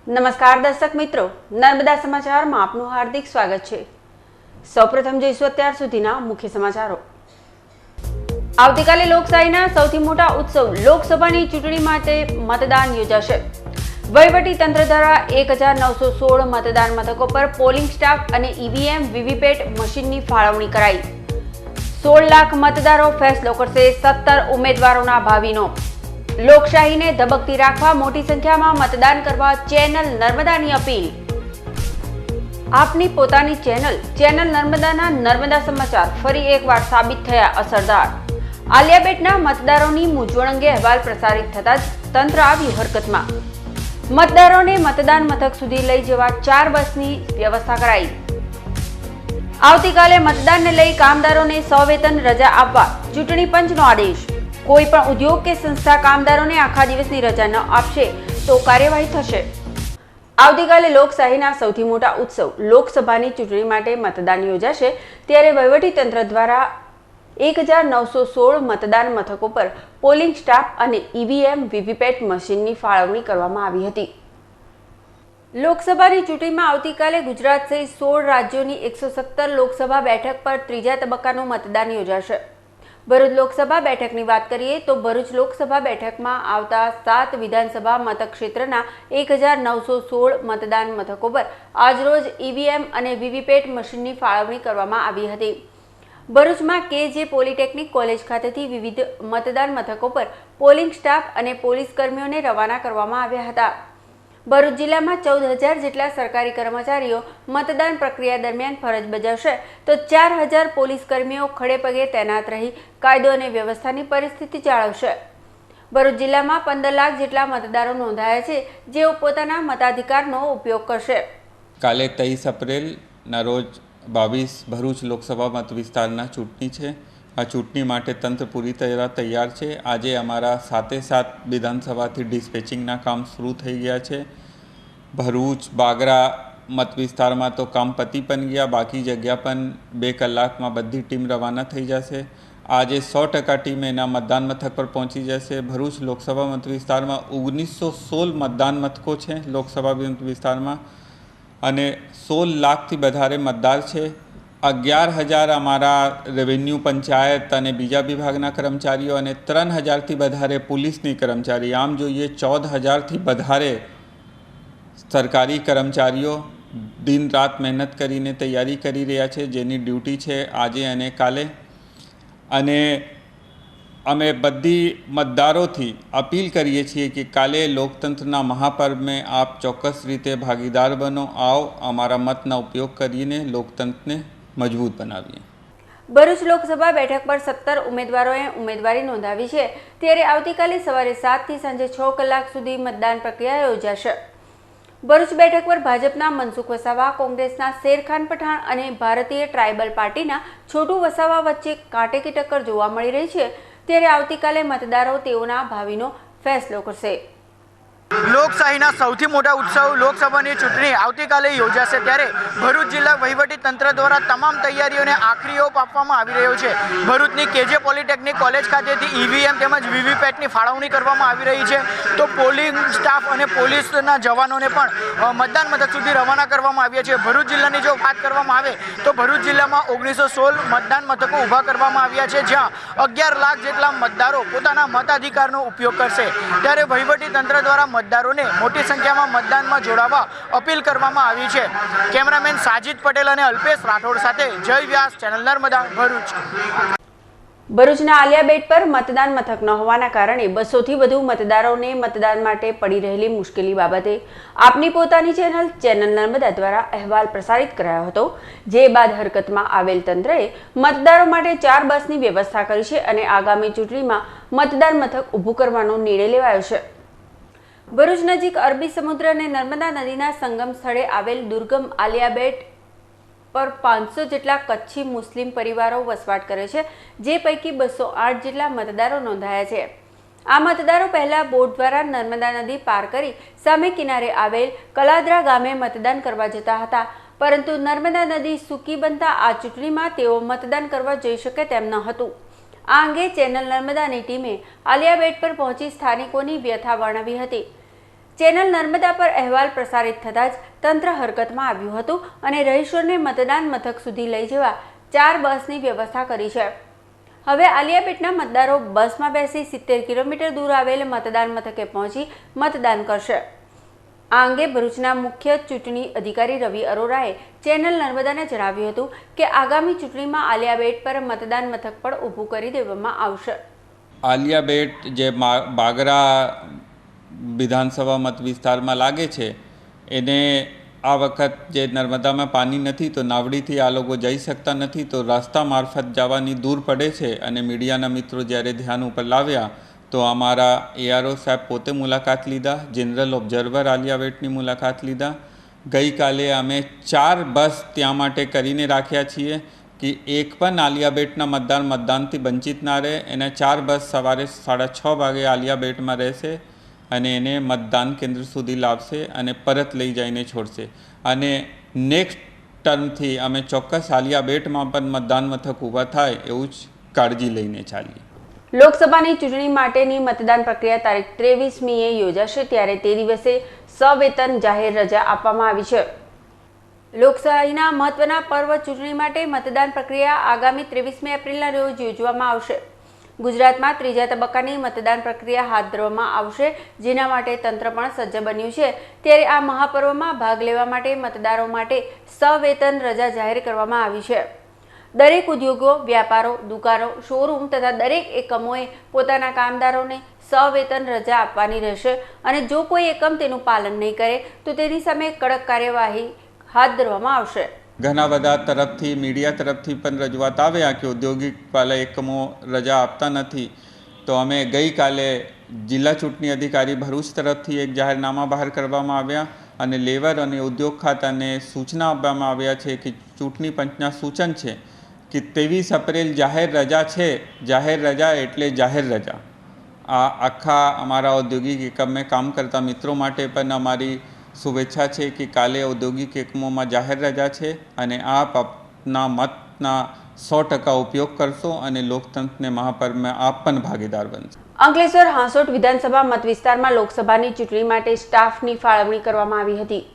નમસ્કાર દર્શક મિત્રો, નર્મદા સમાચારમાં આપનું હાર્દિક સ્વાગત છે। સૌપ્રથમ જોઈશું અત્યાર સુધીના મુખ્ય સમાચારો। આવતીકાલે લોકશાહીના સૌથી મોટા ઉત્સવ લોકસભાની ચૂંટણી માટે મતદાન યોજાશે। વહીવટી તંત્ર દ્વારા 1916 મતદાન મથકો પર પોલિંગ સ્ટાફ અને ઈવીએમ વીવીપેટ મશીનની ફાળવણી કરાઈ। 16 લાખ મતદારો ફેસલો કરશે 17 ઉમેદવારોના ભાવિનો। લોકશાહીને ધબકતી રાખવા મોટી સંખ્યામાં મતદાન કરવા ચેનલ નર્મદાની અપીલ। આપની પોતાની ચેનલ નર્મદાના નર્મદા સમાચાર ફરી એકવાર સાબિત થયા અસરદાર। આલિયાબેટના મતદારોની મૂંઝવણ અંગે અહેવાલ પ્રસારિત થતા જ તંત્ર આવ્યું હરકતમાં। મતદારોને મતદાન મથક સુધી લઈ જવા 4 બસની વ્યવસ્થા કરાઈ। આવતીકાલે મતદાનને લઈ કામદારોને સવેતન રજા આપવા ચૂંટણી પંચનો આદેશ। કોઈ પણ ઉદ્યોગ કે સંસ્થા કામદારોને આખા દિવસની રજા ન આપશે તો કાર્યવાહી થશે। આવતીકાલે લોકશાહીના સૌથી મોટા ઉત્સવ લોકસભાની ચૂંટણી માટે મતદાન યોજાશે, ત્યારે વહીવટી તંત્ર દ્વારા 1916 મતદાન મથકો પર પોલિંગ સ્ટાફ અને ઈવીએમ વીવીપેટ મશીનની ફાળવણી કરવામાં આવી હતી। લોકસભાની ચૂંટણીમાં આવતીકાલે ગુજરાત સહિત 16 રાજ્યોની 117 લોકસભા બેઠક પર ત્રીજા તબક્કાનું મતદાન યોજાશે। ભરૂચ લોકસભા બેઠકની વાત કરીએ તો ભરૂચ લોકસભા બેઠકમાં આવતા 7 વિધાનસભા મતક્ષેત્રના 1916 મતદાન મથકો પર આજરોજ ઈવીએમ અને વીવીપેટ મશીનની ફાળવણી કરવામાં આવી હતી। ભરૂચમાં KJ પોલિટેકનિક કોલેજ ખાતેથી વિવિધ મતદાન મથકો પર પોલિંગ સ્ટાફ અને પોલીસ કર્મીઓને રવાના કરવામાં આવ્યા હતા। ભરૂચ જિલ્લામાં 14,000 જેટલા સરકારી કર્મચારીઓ મતદાન પ્રક્રિયા દરમિયાન ફરજ બજાવશે, તો 4,000 પોલીસ કર્મીઓ ખડે પગે તૈનાત રહી કાયદો અને વ્યવસ્થાની પરિસ્થિતિ જાળવશે। ભરૂચ જિલ્લામાં 15 લાખ જેટલા મતદારો નોંધાયા છે, જેઓ પોતાના મતાધિકારનો ઉપયોગ કરશે। કાલે 23 એપ્રિલના રોજ 22 ભરૂચ લોકસભા મત વિસ્તારના ચૂંટણી છે। આ ચૂંટણી માટે તંત્ર પૂરી તરહ તૈયાર છે। આજે અમારા 7 વિધાનસભાથી ડિસ્પેચિંગના કામ શરૂ થઈ ગયા છે। ભરૂચ બાગરા મત વિસ્તારમાં તો કામ પતી પણ ગયા, બાકી જગ્યા પણ 2 કલાકમાં બધી ટીમ રવાના થઈ જશે। આજે 100% ટીમ એના મતદાન મથક પર પહોંચી જશે। ભરૂચ લોકસભા મત વિસ્તારમાં 1916 મતદાન મથકો છે લોકસભા મત વિસ્તારમાં, અને 16 લાખથી વધારે મતદાર છે। 11,000 અમારા રેવન્યુ પંચાયત અને બીજા વિભાગના કર્મચારીઓ અને 3,000થી વધારે પોલીસની કર્મચારી, આમ જોઈએ 14,000થી વધારે સરકારી કર્મચારીઓ દિન રાત મહેનત કરીને તૈયારી કરી રહ્યા છે, જેની ડ્યુટી છે આજે અને કાલે। અને અમે બધી મતદારોથી અપીલ કરીએ છીએ કે કાલે લોકતંત્રના મહાપર્વમાં આપ ચોક્કસ રીતે ભાગીદાર બનો। આવો અમારા મતનો ઉપયોગ કરીને લોકતંત્રને મજબૂત બનાવીએ। ભરૂચ લોકસભા બેઠક પર 17 ઉમેદવારોએ ઉમેદવારી નોંધાવી છે, ત્યારે આવતીકાલે સવારે 7 થી સાંજે 6 કલાક સુધી મતદાન પ્રક્રિયા યોજાશે। ભરૂચ બેઠક પર ભાજપના મનસુખ વસાવા, કોંગ્રેસના શેરખાન પઠાણ અને ભારતીય ટ્રાઇબલ પાર્ટીના છોટુ વસાવા વચ્ચે કાંટેકી ટક્કર જોવા મળી રહી છે, ત્યારે આવતીકાલે મતદારો તેઓના ભાવિનો ફેસલો કરશે। લોકશાહીના સૌથી મોટા ઉત્સવ લોકસભાની ચૂંટણી આવતીકાલે યોજાશે, ત્યારે ભરૂચ જિલ્લા વહીવટી તંત્ર દ્વારા તમામ તૈયારીઓને આખરી ઓપ આપવામાં આવી રહ્યો છે। ભરૂચની KJ પોલિટેકનિક કોલેજ ખાતેથી ઈવીએમ તેમજ વીવીપેટની ફાળવણી કરવામાં આવી રહી છે, તો પોલિંગ સ્ટાફ અને પોલીસના જવાનોને પણ મતદાન મથક સુધી રવાના કરવામાં આવ્યા છે। ભરૂચ જિલ્લાની જો વાત કરવામાં આવે તો ભરૂચ જિલ્લામાં 1916 મતદાન મથકો ઊભા કરવામાં આવ્યા છે, જ્યાં 11 લાખ જેટલા મતદારો પોતાના મતાધિકારનો ઉપયોગ કરશે। ત્યારે વહીવટી તંત્ર દ્વારા મતદારોને મોટી સંખ્યામાં મતદાનમાં જોડાવા અપીલ કરવામાં આવી છે। કેમેરામેન સાજીદ પટેલ અને અલ્પેશ રાઠોડ સાથે જય વ્યાસ, ચેનલ નર્મદા, ભરૂચ। ભરૂચના આલિયાબેટ પર મતદાન મથક ન હોવાના કારણે 200 થી વધુ મતદારોને મતદાન માટે પડી રહેલી મુશ્કેલી બાબતે આપની પોતાની ચેનલ નર્મદા દ્વારા અહેવાલ પ્રસારિત કરાયો હતો, જે બાદ હરકતમાં આવેલ તંત્રએ મતદારો માટે 4 બસની વ્યવસ્થા કરી છે અને આગામી ચૂંટણીમાં મતદાન મથક ઊભું કરવાનો નિર્ણય લેવાયો છે। ભરૂચ નજીક અરબી સમુદ્ર અને નર્મદા નદીના સંગમ સ્થળે આવેલ દુર્ગમ આલિયાબેટ પર 500 જેટલા કચ્છી મુસ્લિમ પરિવારો વસવાટ કરે છે, જે પૈકી 208 જેટલા મતદારો નોંધાયા છે। આ મતદારો પહેલા બોટ દ્વારા નર્મદા નદી પાર કરી સામે કિનારે આવેલ કલાદરા ગામે મતદાન કરવા જતા હતા, પરંતુ નર્મદા નદી સૂકી બનતા આ ચૂંટણીમાં તેઓ મતદાન કરવા જઈ શકે તેમ ન હતું। આ અંગે ચેનલ નર્મદાની ટીમે આલિયાબેટ પર પહોંચી સ્થાનિકોની વ્યથા વર્ણવી હતી। ચેનલ નર્મદા પર અહેવાલ પ્રસારિત થતાં જ તંત્ર હરકતમાં આવ્યું હતું અને રહીશોને મતદાન મથક સુધી લઈ જવા 4 બસની વ્યવસ્થા કરી છે. હવે આલિયાબેટના મતદારો બસમાં બેસી 70 કિલોમીટર દૂર આવેલ મતદાન મથકે પહોંચી મતદાન કરશે. આ અંગે ભરૂચના મુખ્ય ચૂંટણી અધિકારી રવિ અરોરાએ ચેનલ નર્મદાને જણાવ્યું હતું કે આગામી ચૂંટણીમાં આલિયાબેટ પર મતદાન મથક પણ ઊભું કરી દેવામાં આવશે. આલિયાબેટ જે બાગરા વિધાનસભા મત વિસ્તારમાં લાગે છે એને આ વખત જે નર્મદામાં પાણી નથી તો નાવડીથી આ લોકો જઈ શકતા નથી, તો રસ્તા મારફત જવાની દૂર પડે છે. અને મીડિયાના મિત્રો જ્યારે ધ્યાન ઉપર લાવ્યા તો અમારા ARO સાહેબ પોતે મુલાકાત લીધા, જનરલ ઓબ્ઝર્વર આલિયાબેટની મુલાકાત લીધા. ગઈકાલે અમે 4 બસ ત્યાં માટે કરીને રાખ્યા છીએ કે એક પણ આલિયાબેટના મતદાનથી વંચિત ના રહે. એને 4 બસ સવારે 6:30 વાગે આલિયાબેટમાં રહેશે અને એને મતદાન કેન્દ્ર સુધી લાવશે અને પરત લઈ જઈને છોડશે. અને નેક્સ્ટ ટર્મથી અમે ચોક્કસ આલિયાબેટમાં પણ મતદાન મથક ઊભા થાય એવું જ કાળજી લઈને ચાલીએ. લોકસભાની ચૂંટણી માટેની મતદાન પ્રક્રિયા તારીખ 23 મીએ યોજાશે, ત્યારે તે દિવસે સવેતન જાહેર રજા આપવામાં આવી છે. લોકશાહીના મહત્વના પર્વ ચૂંટણી માટે મતદાન પ્રક્રિયા આગામી 23 એપ્રિલના રોજ યોજવામાં આવશે. ગુજરાતમાં 3જા તબક્કાની મતદાન પ્રક્રિયા હાથ ધરવામાં આવશે, જેના માટે તંત્ર પણ સજ્જ બન્યું છે. ત્યારે આ મહાપર્વમાં ભાગ લેવા માટે મતદારો માટે સવેતન રજા જાહેર કરવામાં આવી છે. દરેક ઉદ્યોગો, વ્યાપારો, દુકાનો, શોરૂમ તથા દરેક એકમોએ પોતાના કામદારોને સવેતન રજા આપવાની રહેશે અને જો કોઈ એકમ તેનું પાલન નહીં કરે તો તેની સામે કડક કાર્યવાહી હાથ ધરવામાં આવશે. ઘણા બધા તરફથી મીડિયા તરફથી પણ રજૂઆત આવ્યા કે ઔદ્યોગિક વાળા એકમો રજા આપતા નથી. તો અમે ગઈકાલે જિલ્લા ચૂંટણી અધિકારી ભરૂચ તરફથી એક જાહેરનામા બહાર કરવામાં આવ્યા અને લેબર અને ઉદ્યોગ ખાતાને સૂચના આપવામાં આવ્યા છે કે ચૂંટણી પંચના સૂચન છે કે 23 એપ્રિલ જાહેર રજા છે. જાહેર રજા એટલે જાહેર રજા. આ આખા અમારા ઔદ્યોગિક એકમે કામ કરતા મિત્રો માટે પણ અમારી શુભેચ્છા છે કે કાલે ઔદ્યોગિક એકમોમાં જાહેર રજા છે અને આપ આપના મતના 100% ઉપયોગ કરશો અને લોકતંત્રને મહાપર્વમાં આપ પણ ભાગીદાર બનશો. અંકલેશ્વર હાંસોટ વિધાનસભા મત વિસ્તારમાં લોકસભાની ચૂંટણી માટે સ્ટાફની ફાળવણી કરવામાં આવી હતી.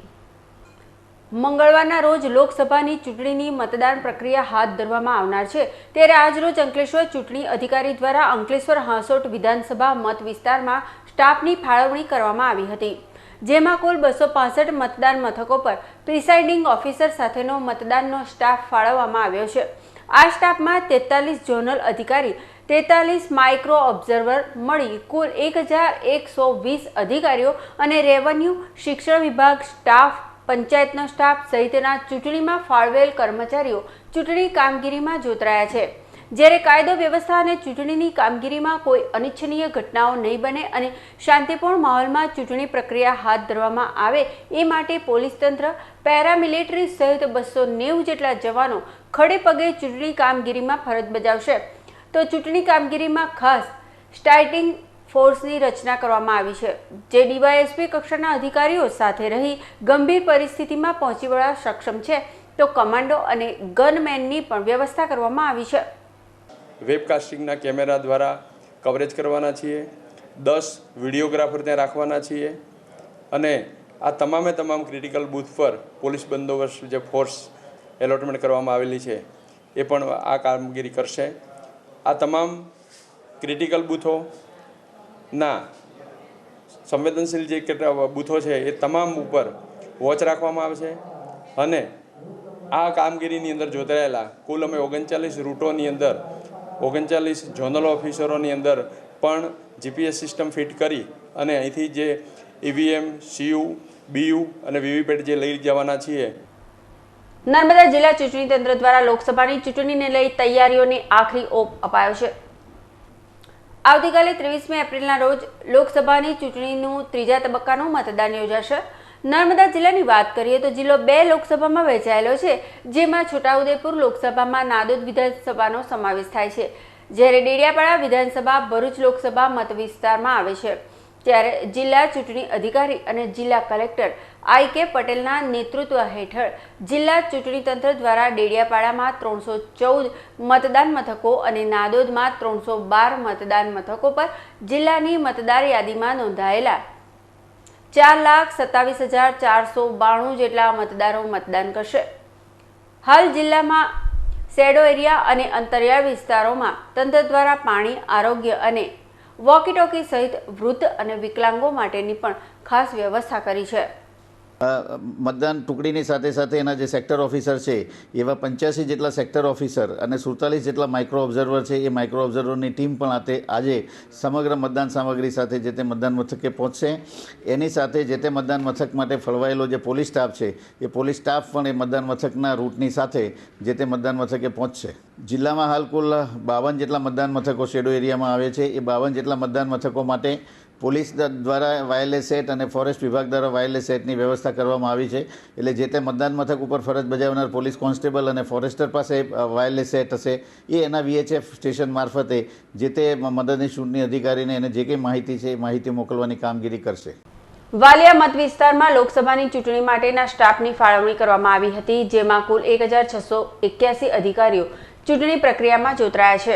મંગળવારના રોજ લોકસભાની ચૂંટણીની મતદાન પ્રક્રિયા હાથ ધરવામાં આવનાર છે, ત્યારે આજરોજ અંકલેશ્વર ચૂંટણી અધિકારી દ્વારા અંકલેશ્વર હાંસોટ વિધાનસભા મત વિસ્તારમાં સ્ટાફની ફાળવણી કરવામાં આવી હતી, જેમાં કુલ 265 મતદાન મથકો પર પ્રિસાઇડિંગ ઓફિસર સાથેનો મતદાનનો સ્ટાફ ફાળવવામાં આવ્યો છે. આ સ્ટાફમાં 43 ઝોનલ અધિકારી, 43 માઇક્રો ઓબ્ઝર્વર મળી કુલ 1120 અધિકારીઓ અને રેવન્યુ, શિક્ષણ વિભાગ સ્ટાફ, પંચાયતનો સ્ટાફ સહિતના ચૂંટણીમાં ફાળવેલ કર્મચારીઓ ચૂંટણી કામગીરીમાં જોતરાયા છે. જ્યારે કાયદો વ્યવસ્થા અને ચૂંટણીની કામગીરીમાં કોઈ અનિચ્છનીય ઘટનાઓ નહીં બને અને શાંતિપૂર્ણ માહોલમાં ચૂંટણી પ્રક્રિયા હાથ ધરવામાં આવે એ માટે પોલીસ તંત્ર, પેરામિલિટરી સહિત 290 જેટલા જવાનો ખડે પગે ચૂંટણી કામગીરીમાં ફરજ બજાવશે. તો ચૂંટણી કામગીરીમાં ખાસ સ્ટાઇટિંગ ફોર્સની રચના કરવામાં આવી છે, જે ડીવાયએસપી કક્ષાના અધિકારીઓ સાથે રહી ગંભીર પરિસ્થિતિમાં પહોંચી વળવા સક્ષમ છે. તો કમાન્ડો અને ગનમેનની પણ વ્યવસ્થા કરવામાં આવી છે. વેબકાસ્ટિંગના કેમેરા દ્વારા કવરેજ કરવાના છીએ, 10 વિડીયોગ્રાફર ત્યાં રાખવાના છીએ અને આ તમામ ક્રિટિકલ બૂથ પર પોલીસ બંદોબસ્ત જે ફોર્સ એલોટમેન્ટ કરવામાં આવેલી છે એ પણ આ કામગીરી કરશે. આ તમામ ક્રિટિકલ બૂથોના સંવેદનશીલ જે બૂથો છે એ તમામ ઉપર વોચ રાખવામાં આવશે અને આ કામગીરીની અંદર જોતરાયેલા કુલ અમે 39 રૂટોની અંદર 39 ઝોનલ ઓફિસરોની અંદર પણ GPS સિસ્ટમ ફિટ કરી અને અહીંથી જે EVM, CU, BU અને VVPAT જે લઈ જવાના છીએ. નર્મદા જિલ્લા ચૂંટણી તંત્ર દ્વારા લોકસભાની ચૂંટણીને લઈ તૈયારીઓને આખરી ઓપ અપાયો છે. આવતીકાલે 23 એપ્રિલના રોજ લોકસભાની ચૂંટણીનું 3જા તબક્કાનું મતદાન યોજાશે. નર્મદા જિલ્લાની વાત કરીએ તો જિલ્લો 2 લોકસભામાં વહેંચાયેલો છે, જેમાં છોટાઉદેપુર લોકસભામાં નાદોદ વિધાનસભાનો સમાવેશ થાય છે, જ્યારે ડેડિયાપાડા વિધાનસભા ભરૂચ લોકસભા મત વિસ્તારમાં આવે છે. ત્યારે જિલ્લા ચૂંટણી અધિકારી અને જિલ્લા કલેક્ટર IK પટેલના નેતૃત્વ હેઠળ જિલ્લા ચૂંટણી તંત્ર દ્વારા ડેડિયાપાડામાં 314 મતદાન મથકો અને નાદોદમાં 312 મતદાન મથકો પર જિલ્લાની મતદાર યાદીમાં નોંધાયેલા 4,27,492 જેટલા મતદારો મતદાન કરશે. હાલ જિલ્લામાં શેડો એરિયા અને અંતરિયાળ વિસ્તારોમાં તંત્ર દ્વારા પાણી, આરોગ્ય અને વોકી-ટોકી સહિત વૃદ્ધ અને વિકલાંગો માટેની પણ ખાસ વ્યવસ્થા કરી છે. મતદાન ટુકડીની સાથે સાથે એના જે સેક્ટર ઓફિસર છે એવા 85 જેટલા સેક્ટર ઓફિસર અને 47 જેટલા માઇક્રો ઓબ્ઝર્વર છે. એ માઇક્રો ઓબ્ઝર્વરની ટીમ પણ આજે સમગ્ર મતદાન સામગ્રી સાથે જે તે મતદાન મથકે પહોંચશે. એની સાથે જે તે મતદાન મથક માટે ફળવાયેલો જે પોલીસ સ્ટાફ છે એ પોલીસ સ્ટાફ પણ એ મતદાન મથકના રૂટની સાથે જે તે મતદાન મથકે પહોંચશે. જિલ્લામાં હાલ કુલ 52 જેટલા મતદાન મથકો શેડો એરિયામાં આવે છે. એ 52 જેટલા મતદાન મથકો માટે પોલીસ દ્વારા વાયરલેસ સેટ અને ફોરેસ્ટ વિભાગ દ્વારા વાયરલેસ સેટની વ્યવસ્થા કરવામાં આવી છે. એટલે જે તે મતદાન મથક ઉપર ફરજ બજાવનાર પોલીસ કોન્સ્ટેબલ અને ફોરેસ્ટર પાસે વાયરલેસ સેટ હશે એ એના VHF સ્ટેશન મારફતે જે તે મદદની ચૂંટણી અધિકારીને એને જે કંઈ માહિતી છે એ માહિતી મોકલવાની કામગીરી કરશે. વાલિયા મત વિસ્તારમાં લોકસભાની ચૂંટણી માટેના સ્ટાફની ફાળવણી કરવામાં આવી હતી, જેમાં કુલ 1,681 અધિકારીઓ ચૂંટણી પ્રક્રિયામાં જોતરાયા છે.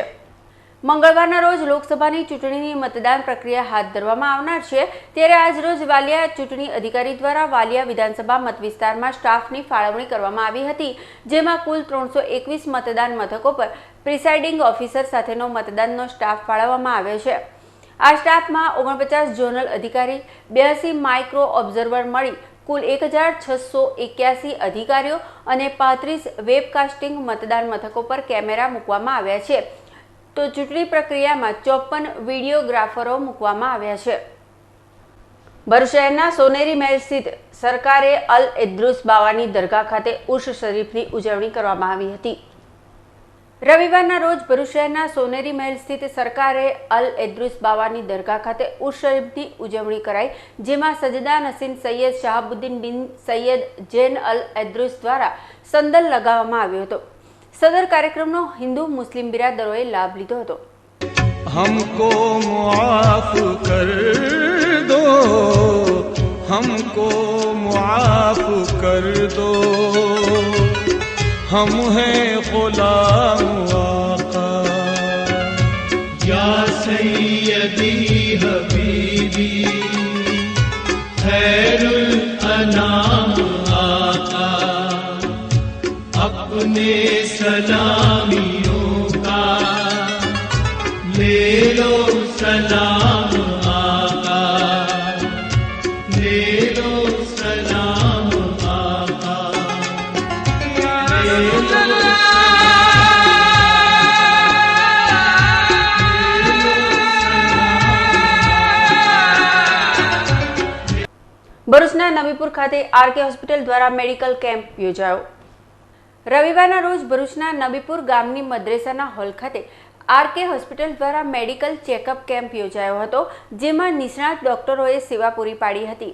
મંગળવારના રોજ લોકસભાની ચૂંટણીની મતદાન પ્રક્રિયા હાથ ધરવામાં આવનાર છે, ત્યારે આજ રોજ વાલિયા ચૂંટણી અધિકારી દ્વારા વાલિયા વિધાનસભા મત વિસ્તારમાં સ્ટાફની ફાળવણી કરવામાં આવી હતી, જેમાં કુલ 321 મતદાન મથકો પર પ્રિસાઇડિંગ ઓફિસર સાથેનો મતદાનનો સ્ટાફ ફાળવવામાં આવ્યો છે. આ સ્ટાફમાં 49 ઝોનલ અધિકારી, 82 માઇક્રો ઓબ્ઝર્વર મળી કુલ 1,681 અધિકારીઓ અને 35 વેબકાસ્ટિંગ મતદાન મથકો પર કેમેરા મૂકવામાં આવ્યા છે. તો ચૂંટણી પ્રક્રિયામાં 54 વિડીયોગ્રાફરો મૂકવામાં આવ્યા છે. ભરૂચ શહેરના સોનેરી મહેલ સ્થિત સરકારે અલ એદ્રુસ બાવાની દરગાહ ખાતે ઉર્સ શરીફની ઉજવણી કરવામાં આવી હતી. રવિવારના રોજ ભરૂચ શહેરના સોનેરી મહેલ સ્થિત સરકારે અલ એદ્રુસ બાવાની દરગાહ ખાતે ઉર્સ શરીફની ઉજવણી કરાઈ, જેમાં સજદા નસીન સૈયદ શાહબુદ્દીન બિન સૈયદ જૈન અલ એદ્રુસ દ્વારા સંદલ લગાવવામાં આવ્યો હતો. सदर कार्यक्रमનો हिंदू मुस्लिम बिरादरोए लाभ लीधो હતો. हमको मुआफ कर दो, हमको मुआफ कर दो, हम हैं गुलाम आका या सैयदी हबीबी खैरुल अनाम आका अपने सलामियों का ले लो सलाम आका, ले लो सलाम आका, ले लो ભરૂચના નબીપુર ખાતે આરકે હોસ્પિટલ દ્વારા મેડિકલ કેમ્પ યોજાયો. રવિવારના રોજ ભરૂચના નબીપુર ગામની મદ્રેસાના હોલ ખાતે આરકે હોસ્પિટલ દ્વારા મેડિકલ ચેકઅપ કેમ્પ યોજાયો હતો, જેમાં નિષ્ણાત ડોક્ટરોએ સેવા પૂરી પાડી હતી.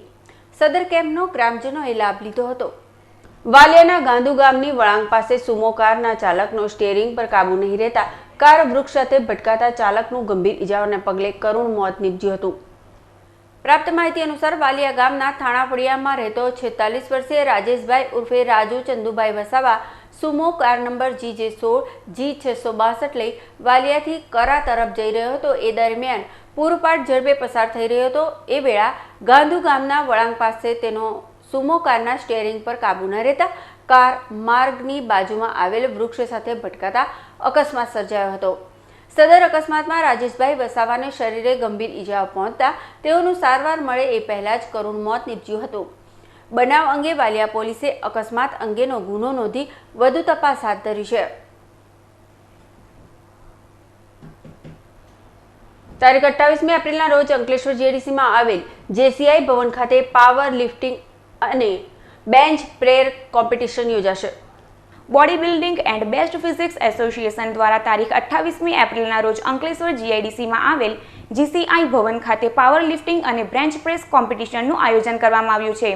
સદર કેમ્પનો ગ્રામજનોએ લાભ લીધો હતો. વાલિયાના ગાંધુ ગામની વળાંક પાસે સુમો કારના ચાલકનો સ્ટીયરિંગ પર કાબુ નહીં રહેતા કાર વૃક્ષ સાથે ભટકાતા ચાલકનું ગંભીર ઇજાઓને પગલે કરુણ મોત નીપજ્યું હતું. પ્રાપ્ત માહિતી અનુસાર વાલિયા ગામના થાણા ફળિયામાં રહેતો 46 વર્ષીય રાજેશભાઈ ઉર્ફે Raju Chandubhai Vasava Sumo car number G662 લઈ વાલિયાથી કરા તરફ જઈ રહ્યો હતો. એ દરમિયાન પૂરપાટ ઝડપે પસાર થઈ રહ્યો હતો. એ વેળા ગાંધુ ગામના વળાંક પાસે તેનો સુમો કારના સ્ટીયરિંગ પર કાબુ ન રહેતા કાર માર્ગની બાજુમાં આવેલ વૃક્ષ સાથે ભટકાતા અકસ્માત સર્જાયો હતો. સદર અકસ્માતમાં રાજેશભાઈ વસાવાને શરીરે ગંભીર ઈજાઓ પહોંચતા તેઓનું સારવાર મળે એ પહેલા જ કરુણ મોત નીપજ્યું હતું. બનાવ અંગે વાલિયા પોલીસે અકસ્માત અંગેનો ગુનો નોંધી વધુ તપાસ હાથ ધરી છે. તારીખ 28 એપ્રિલના રોજ અંકલેશ્વર GDCમાં આવેલ JCI ભવન ખાતે પાવર લિફ્ટિંગ અને બેન્ચ પ્રેસ કોમ્પિટિશન યોજાશે. Body building and best physics association દ્વારા તારીખ 28 એપ્રિલના રોજ અંકલેશ્વર GIDCમાં આવેલ JCI ભવન ખાતે પાવર લિફ્ટિંગ અને બેન્ચ પ્રેસ કોમ્પિટિશનનું આયોજન કરવામાં આવ્યું છે.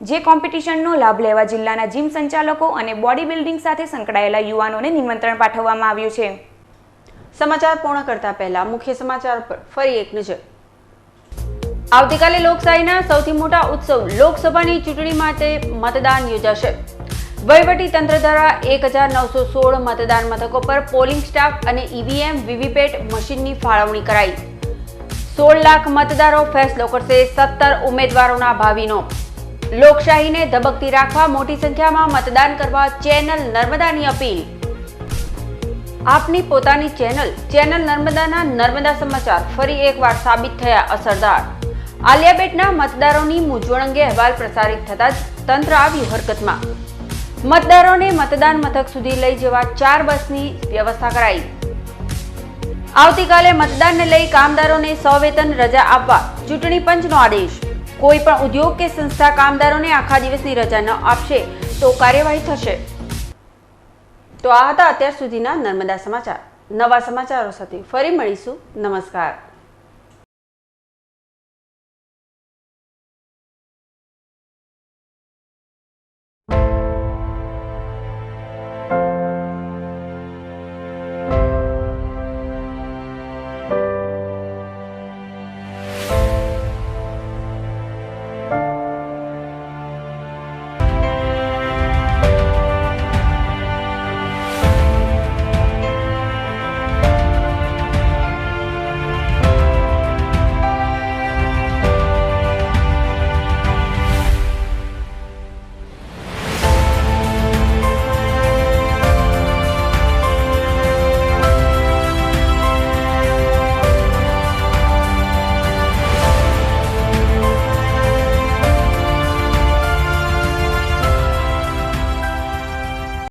જે કોમ્પિટિશનનો લાભ લેવા જિલ્લાના જીમ સંચાલકો અને બોડી બિલ્ડિંગ સાથે સંકળાયેલા યુવાનોને નિમંત્રણ પાઠવવામાં આવ્યું છે. સમાચાર પૂર્ણ કરતા પહેલા મુખ્ય સમાચાર પર ફરી એક નજર. આવતીકાલે લોકશાહીના સૌથી મોટા ઉત્સવ લોકસભાની ચૂંટણી માટે મતદાન યોજાશે. વહીવટી તંત્ર દ્વારા 1916 મતદાન મથકો પર પોલિંગ સ્ટાફ અને EVM વીવીપેટ મશીનની ફાળવણી કરાઈ. 16 લાખ મતદારો ફેસલો કરશે 17 ઉમેદવારોના ભાવિનો. લોકશાહીને ધબકતી રાખવા મોટી સંખ્યામાં મતદાન કરવા ચેનલ નર્મદાની અપીલ. આપની પોતાની ચેનલ નર્મદાના નર્મદા સમાચાર ફરી એકવાર સાબિત થયા અસરદાર. આલિયાબેટના મતદારોની મૂંઝવણ અંગે અહેવાલ પ્રસારિત થતા જ તંત્ર આવ્યું હરકતમાં. મતદારોને મતદાન મથક સુધી લઈ જવા 4 બસની વ્યવસ્થા કરાઈ. આવતીકાલે મતદાનને લઈ કામદારોને સવેતન રજા આપવા ચૂંટણી પંચનો આદેશ. કોઈ પણ ઉદ્યોગ કે સંસ્થા કામદારોને આખા દિવસની રજા ન આપશે તો કાર્યવાહી થશે. તો આ હતા અત્યાર સુધીના નર્મદા સમાચાર. નવા સમાચારો સાથે ફરી મળીશું. નમસ્કાર.